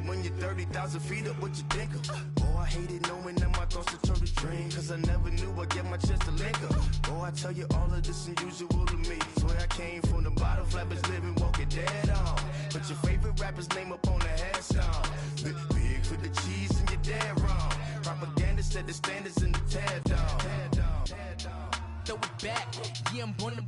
it when you're 30,000 feet up, what you think of? Oh, I hated knowing that my thoughts would turn to dream, cause I never knew I'd get my chance to link up. Oh, I tell you all of this unusual to me. Swear I came from the bottom, flappers living, walking dead on. Put your favorite rapper's name up on the headstone. Big for the cheese and you're dead wrong. Propaganda set the standards in the TED dog. Throw it back, yeah, I'm born to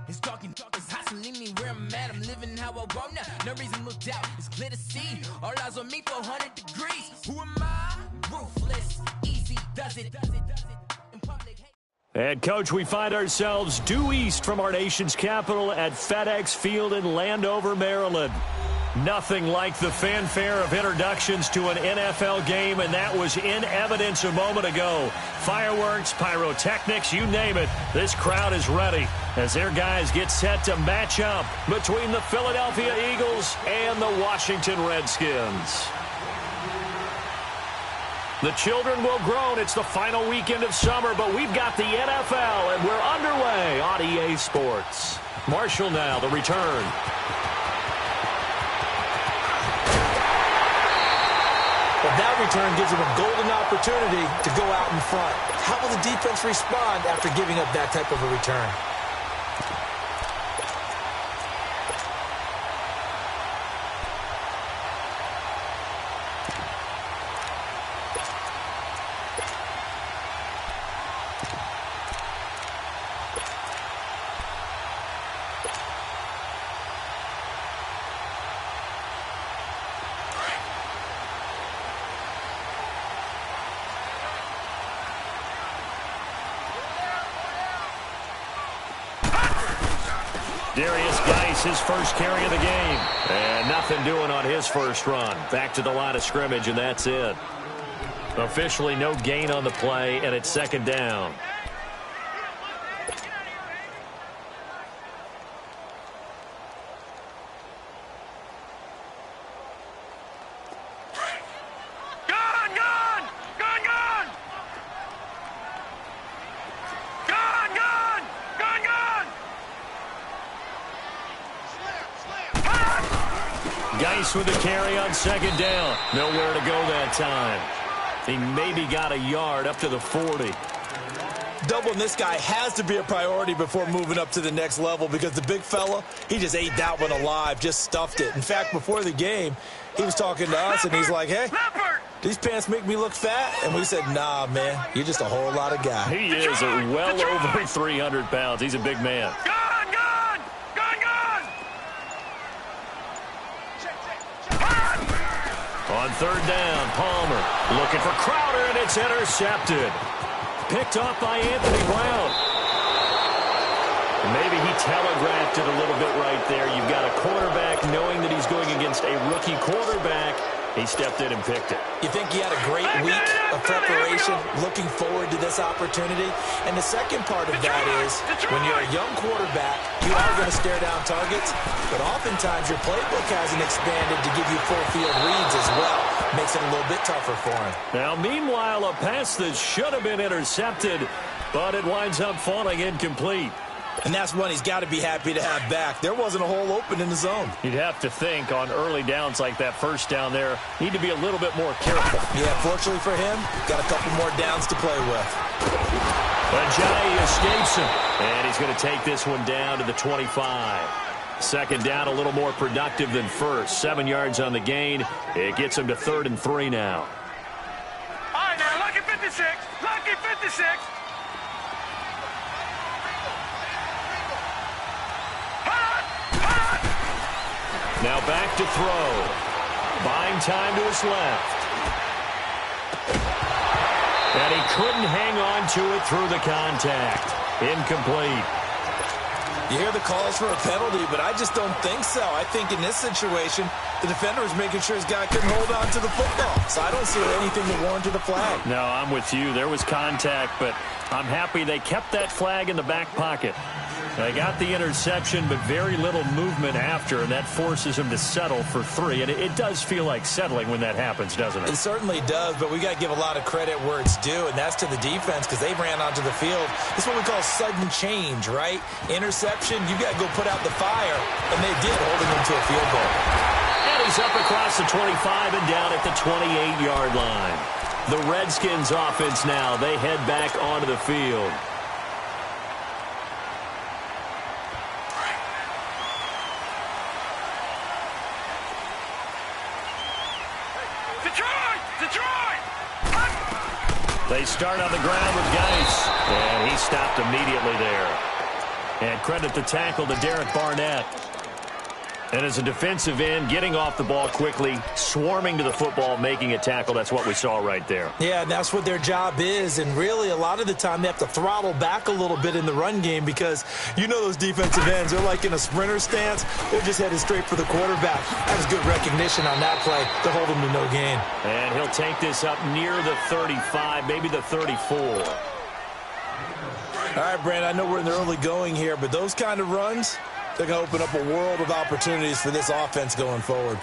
it's talking, it's hustling me where I'm at. I'm living how I want now. No reason to look out, it's clear to see. All eyes on me, 400 degrees. Who am I? Ruthless, easy, does it. In public, And, Coach, we find ourselves due east from our nation's capital at FedEx Field in Landover, Maryland. Nothing like the fanfare of introductions to an NFL game, and that was in evidence a moment ago. Fireworks, pyrotechnics, you name it. This crowd is ready as their guys get set to match up between the Philadelphia Eagles and the Washington Redskins. The children will groan. It's the final weekend of summer, but we've got the NFL, and we're underway on EA Sports. Marshall now, the return. But that return gives them a golden opportunity to go out in front. How will the defense respond after giving up that type of a return? Darius Geis, his first carry of the game. And nothing doing on his first run. Back to the line of scrimmage, and that's it. Officially no gain on the play, and it's second down. Geis with the carry on second down. Nowhere to go that time. He maybe got a yard up to the 40. Doubling this guy has to be a priority before moving up to the next level because the big fella, he just ate that one alive, just stuffed it. In fact, before the game, he was talking to us, and he's like, hey, these pants make me look fat? And we said, nah, man, you're just a whole lot of guy. He is well over 300 pounds. He's a big man. On third down, Palmer looking for Crowder, and it's intercepted. Picked off by Anthony Brown. Maybe he telegraphed it a little bit right there. You've got a quarterback knowing that he's going against a rookie quarterback. He stepped in and picked it. You think he had a great week of preparation, looking forward to this opportunity? And the second part of that is, when you're a young quarterback, you are going to stare down targets, but oftentimes your playbook hasn't expanded to give you full field reads as well. Makes it a little bit tougher for him. Now, meanwhile, a pass that should have been intercepted, but it winds up falling incomplete. And that's one he's got to be happy to have back. There wasn't a hole open in the zone. You'd have to think on early downs like that first down there, need to be a little bit more careful. Yeah, fortunately for him, got a couple more downs to play with. Ajayi escapes him, and he's going to take this one down to the 25. Second down, a little more productive than first. 7 yards on the gain. It gets him to 3rd and 3 now. All right, now, lucky 56. Lucky 56. Now back to throw. Buying time to his left. And he couldn't hang on to it through the contact. Incomplete. You hear the calls for a penalty, but I just don't think so. I think in this situation, the defender was making sure his guy couldn't hold on to the football. So I don't see anything to warrant the flag. No, I'm with you. There was contact, but I'm happy they kept that flag in the back pocket. They got the interception, but very little movement after, and that forces him to settle for 3. And it does feel like settling when that happens, doesn't it? It certainly does, but we got to give a lot of credit where it's due, and that's to the defense because they ran onto the field. This is what we call sudden change, right? Interception, you got to go put out the fire, and they did, holding them to a field goal. And He's up across the 25 and down at the 28-yard line. The Redskins offense now, they head back onto the field. Detroit! They start on the ground with Geis, and he stopped immediately there. And credit the tackle to Derek Barnett. And as a defensive end, getting off the ball quickly, swarming to the football, making a tackle, that's what we saw right there. Yeah, and that's what their job is. And really, a lot of the time, they have to throttle back a little bit in the run game because you know those defensive ends, they're like in a sprinter stance. They're just headed straight for the quarterback. That was good recognition on that play to hold him to no gain. And he'll take this up near the 35, maybe the 34. All right, Brandon, I know we're in the early going here, but those kind of runs, they're going to open up a world of opportunities for this offense going forward.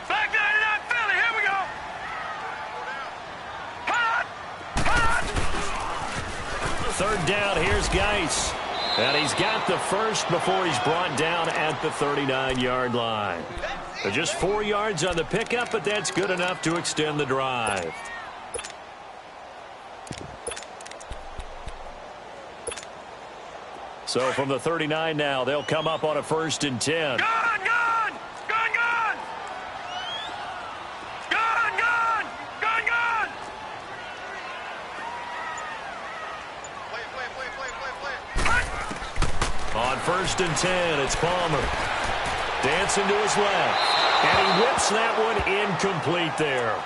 Back 99 Philly, here we go. Hot! Third down, here's Geis. And he's got the first before he's brought down at the 39-yard line. Just 4 yards on the pickup, but that's good enough to extend the drive. So from the 39 now, they'll come up on a 1st and 10. Gone! On 1st and 10, it's Palmer. Dancing to his left. And he whips that one incomplete there.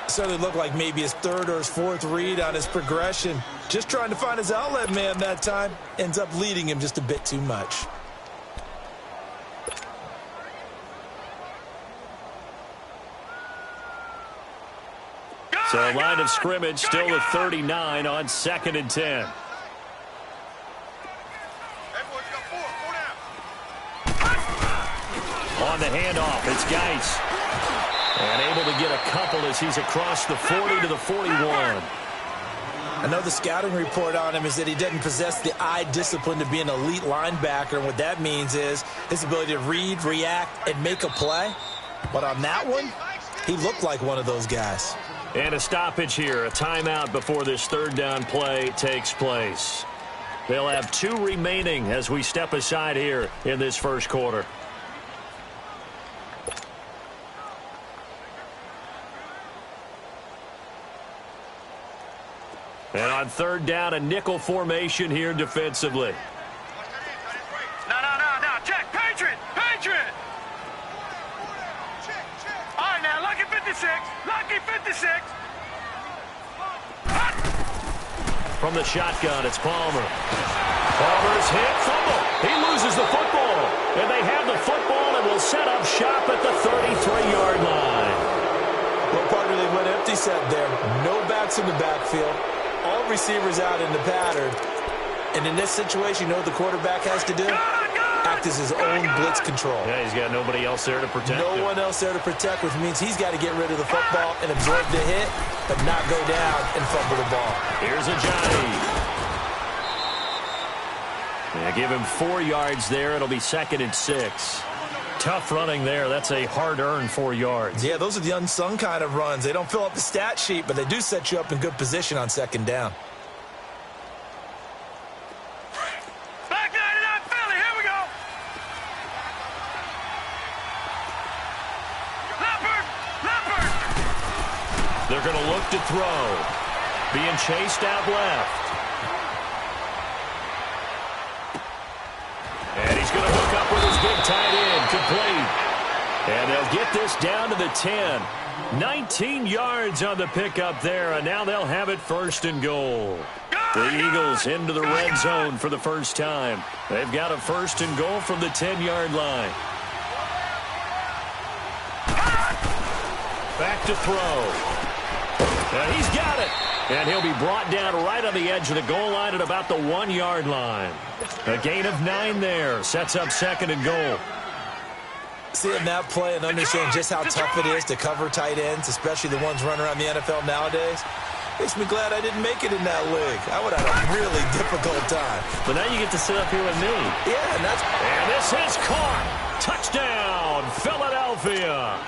Certainly looked like maybe his 3rd or his 4th read on his progression. Just trying to find his outlet man that time. Ends up leading him just a bit too much. So a line of scrimmage still at 39 on 2nd and 10. On the handoff, it's Geis. And able to get a couple as he's across the 40 to the 41. I know the scouting report on him is that he doesn't possess the eye discipline to be an elite linebacker. And what that means is his ability to read, react, and make a play. But on that one, he looked like one of those guys. And a stoppage here, a timeout before this 3rd down play takes place. They'll have 2 remaining as we step aside here in this 1st quarter. And on 3rd down, a nickel formation here defensively. No. Check. Patriot. All right, now, lucky 56. From the shotgun, it's Palmer. Palmer's hit, fumble. He loses the football. And they have the football and will set up shop at the 33-yard line. Well, partner, they went empty set there. No backs in the backfield. All receivers out in the pattern. And in this situation, you know what the quarterback has to do? Act as his own blitz control. Yeah, he's got nobody else there to protect him. No one else there to protect, which means he's got to get rid of the football and absorb the hit, but not go down and fumble the ball. Here's a Johnny. Yeah, give him 4 yards there. It'll be 2nd and 6. Tough running there. That's a hard-earned 4 yards. Yeah, those are the unsung kind of runs. They don't fill up the stat sheet, but they do set you up in good position on 2nd down. Back 99 Philly, here we go. Leopard. They're going to look to throw. Being chased out left. And he's going to hook up with his big tight end, complete. And they'll get this down to the 10. 19 yards on the pickup there, and now they'll have it 1st and goal. The Eagles into the red zone for the first time. They've got a 1st and goal from the 10-yard line. Back to throw. And he's got it. And he'll be brought down right on the edge of the goal line at about the 1-yard line. A gain of 9 there. Sets up 2nd and goal. Seeing that play and understand just how tough it is to cover tight ends, especially the ones running around the NFL nowadays, makes me glad I didn't make it in that league. I would have had a really difficult time. But now you get to sit up here with me. Yeah, and this is caught. Touchdown, Philadelphia. Philadelphia.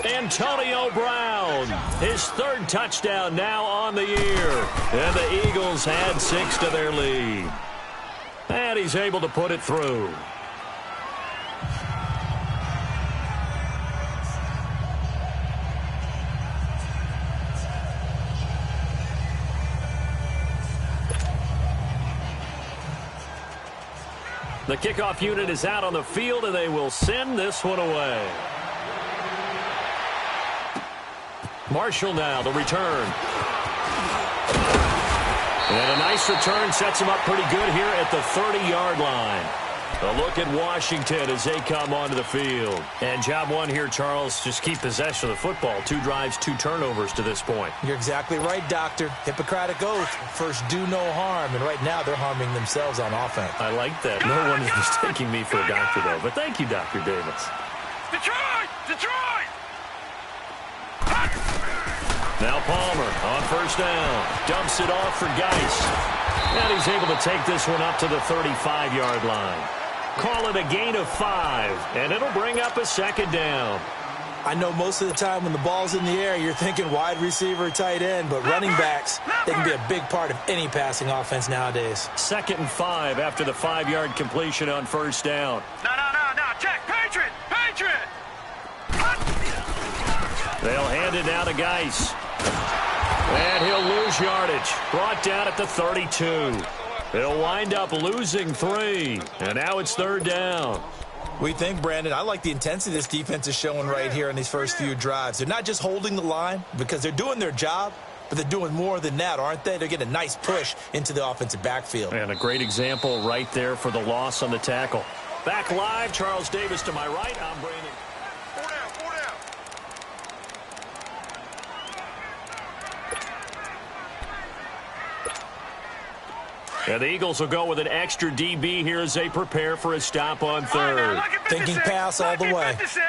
Antonio Brown, his third touchdown now on the year. And the Eagles add 6 to their lead. And he's able to put it through. The kickoff unit is out on the field, and they will send this one away. Marshall now, the return. And a nice return sets him up pretty good here at the 30-yard line. A look at Washington as they come onto the field. And job one here, Charles, just keep possession of the football. 2 drives, 2 turnovers to this point. You're exactly right, Doctor. Hippocratic oath. First, do no harm. And right now, they're harming themselves on offense. I like that. No one is mistaking me for a doctor, though. But thank you, Dr. Davis. Detroit! Detroit! Now Palmer on first down. Dumps it off for Geis. And he's able to take this one up to the 35-yard line. Call it a gain of 5, and it'll bring up a second down. I know most of the time when the ball's in the air, you're thinking wide receiver, tight end, but running backs, they can be a big part of any passing offense nowadays. 2nd and 5 after the 5-yard completion on first down. No. Check. Patriot! Patriot! They'll hand it down to Geis. And he'll lose yardage. Brought down at the 32. They'll wind up losing 3. And now it's 3rd down. We think, Brandon, I like the intensity this defense is showing right here in these first few drives. They're not just holding the line because they're doing their job, but they're doing more than that, aren't they? They're getting a nice push into the offensive backfield. And a great example right there for the loss on the tackle. Back live, Charles Davis to my right. I'm Brandon. 4 down. And the Eagles will go with an extra DB here as they prepare for a stop on 3rd. Thinking pass all the way. 56.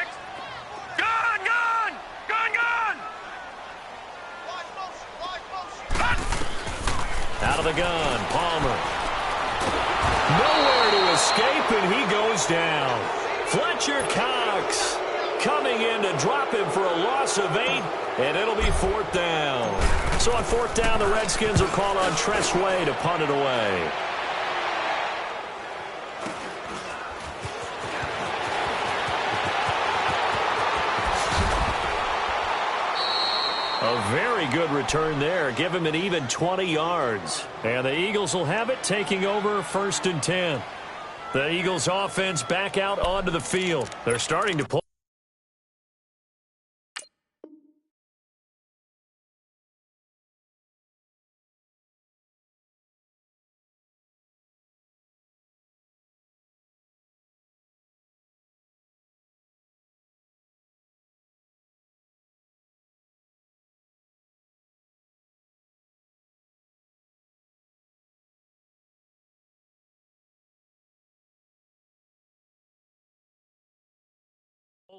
Gone! Out of the gun, Palmer. Nowhere to escape, and he goes down. Fletcher Cox coming in to drop him for a loss of 8, and it'll be 4th down. So on 4th down, the Redskins will call on Tress Way to punt it away. A very good return there. Give him an even 20 yards. And the Eagles will have it, taking over 1st and 10. The Eagles offense back out onto the field. They're starting to play.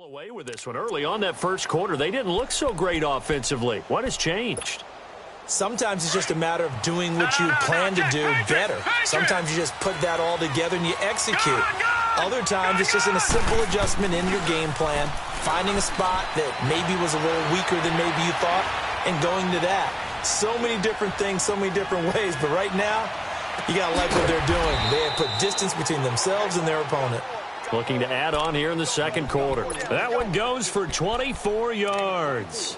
Away with this one early on that first quarter. They didn't look so great offensively. What has changed? Sometimes it's just a matter of doing what you plan to do better. Sometimes you just put that all together and you execute. Other times it's just in a simple adjustment in your game plan, finding a spot that maybe was a little weaker than maybe you thought, and going to that. So many different things, so many different ways, but right now, you got to like what they're doing. They have put distance between themselves and their opponent. Looking to add on here in the second quarter. That one goes for 24 yards.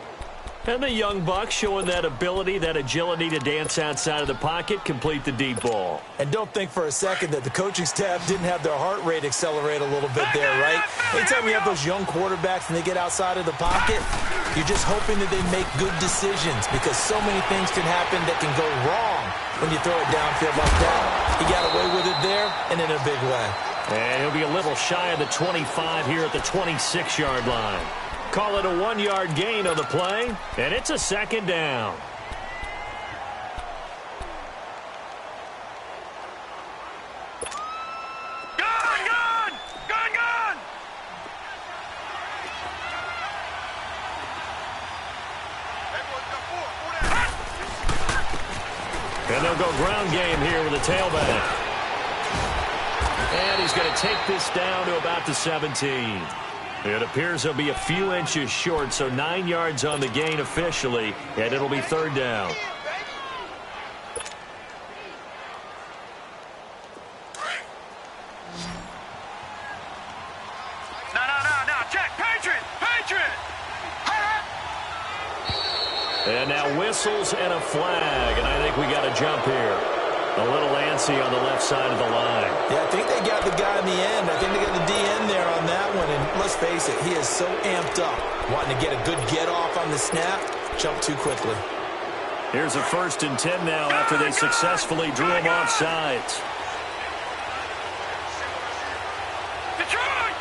And the young Bucks showing that ability, that agility to dance outside of the pocket, complete the deep ball. And don't think for a second that the coaching staff didn't have their heart rate accelerate a little bit there, right? Anytime you have those young quarterbacks and they get outside of the pocket, you're just hoping that they make good decisions because so many things can happen that can go wrong when you throw it downfield like that. He got away with it there and in a big way. And he'll be a little shy of the 25 here at the 26-yard line. Call it a 1-yard gain on the play, and it's a 2nd down. Gone! And they'll go ground game here with a tailback. And he's going to take this down to about the 17. It appears he'll be a few inches short, so 9 yards on the gain officially, and it'll be third down. No, check, Patriot! And now whistles and a flag, and I think we got a jump here. A little antsy on the left side of the line. Yeah, I think they got the guy in the end. I think they got the DN there on that one. And let's face it, he is so amped up, wanting to get a good get-off on the snap, jump too quickly. Here's a 1st and 10 now after they successfully drew him off sides. Detroit!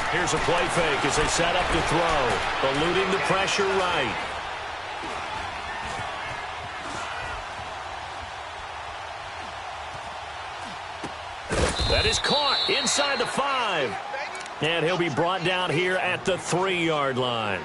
Here's a play fake as they set up to throw. Eluding the pressure right. That is caught inside the 5. And he'll be brought down here at the 3-yard line.